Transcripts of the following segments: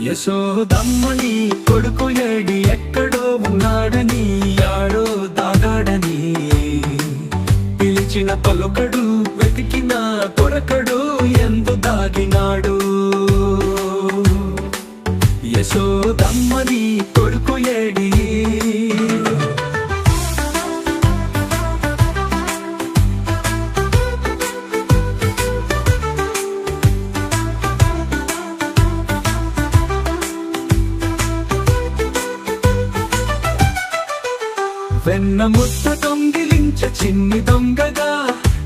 యశోదమ్మని కొడుకు ఏడి ఎక్కడో ఉన్నాడని యాడో దాగాడని పిలిచిన పలుకడు వెతికిన కొరకడు ఎందు దాగినాడు. యశోదమ్మని కొడుకు ఏడి వెన్న ముద్ద దొంగిలించ చిన్ని దొంగగా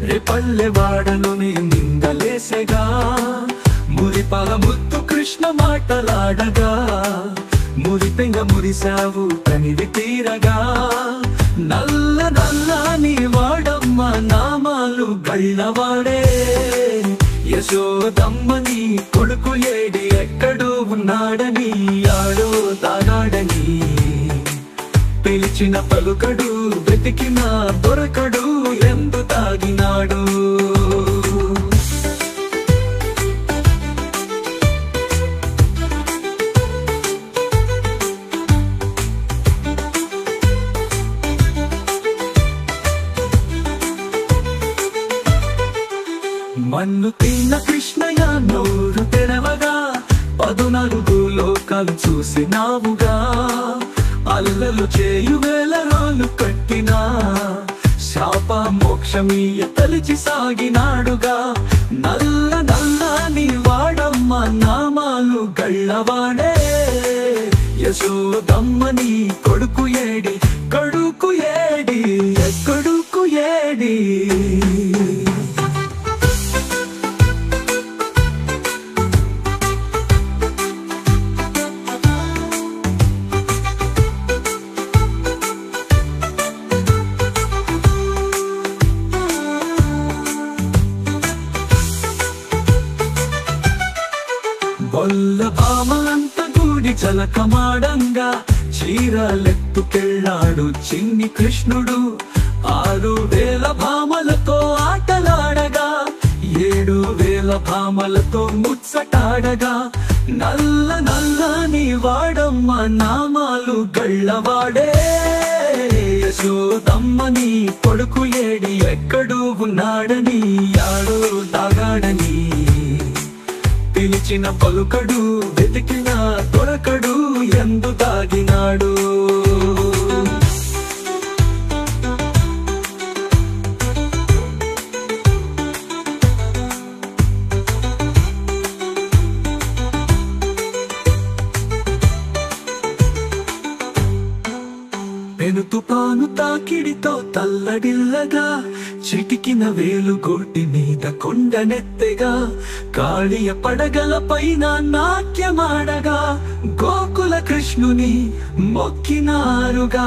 రేపల్లెవాడలోని నిందలేసగా మురిపాల ముద్దు కృష్ణ మాటలాడగా మురిపెంగ మురిసావు తనివి తీరగా నల్ల నల్లని వాడమ్మ నామాలు గళ్ళవాడే. యశోదమ్మని కొడుకు ఏడి ఎక్కడో ఉన్నాడని యాడో తాగాడని పిలిచిన పలుకడు వెతికిన దొరకడు ఎందు తాగినాడు. మన్ను తిన్న కృష్ణయ్య నోరు తెరవగా 14 లోకాలు చూసినావుగా అల్లలు చేయు వేల రోలు కట్టినా శాప మోక్షమీయ తలిచి సాగినాడుగా. నల్ల నల్లని వాడమ్మ నామాలు గళ్ళవాడే. యశోదమ్మని కొడుకు ఏడి కడుకు ఏడి ఎక్కడుకు ఏడి. బొల్ల భామలంత గూడి చలకమాడంగా చీరలెత్తుకెళ్ళాడు చిన్ని కృష్ణుడు. 6,000 భామలతో ఆటలాడగా 7,000 భామలతో ముచ్చటాడగా నల్ల నల్లని వాడమ్మ నామాలు గళ్ళవాడే. యశోదమ్మని కొడుకు ఏడి ఎక్కడో ఉన్నాడని యాడో తాగాడని పిలిచిన పలుకడు వెతికిన దొరకడు ఎందు దాగినాడు. పెను తుపాను తాకిడితో తల్లడిల్లగా చిటికిన వేలు గోటి మీద కొండనెత్తెగా కాళియ పడగల పైన నాట్యమాడగా గోకుల కృష్ణుని మొక్కినారుగా.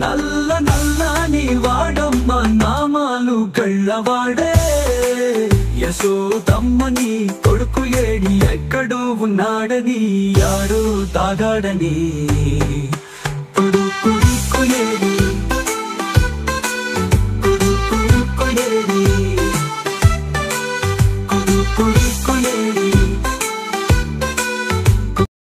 నల్ల నల్లని వాడమ్మ నామాలు గళ్ళవాడే. యశోదమ్మని కొడుకు ఏడి ఎక్కడో ఉన్నాడని యాడో తాగాడని కొడుకు ఏడి.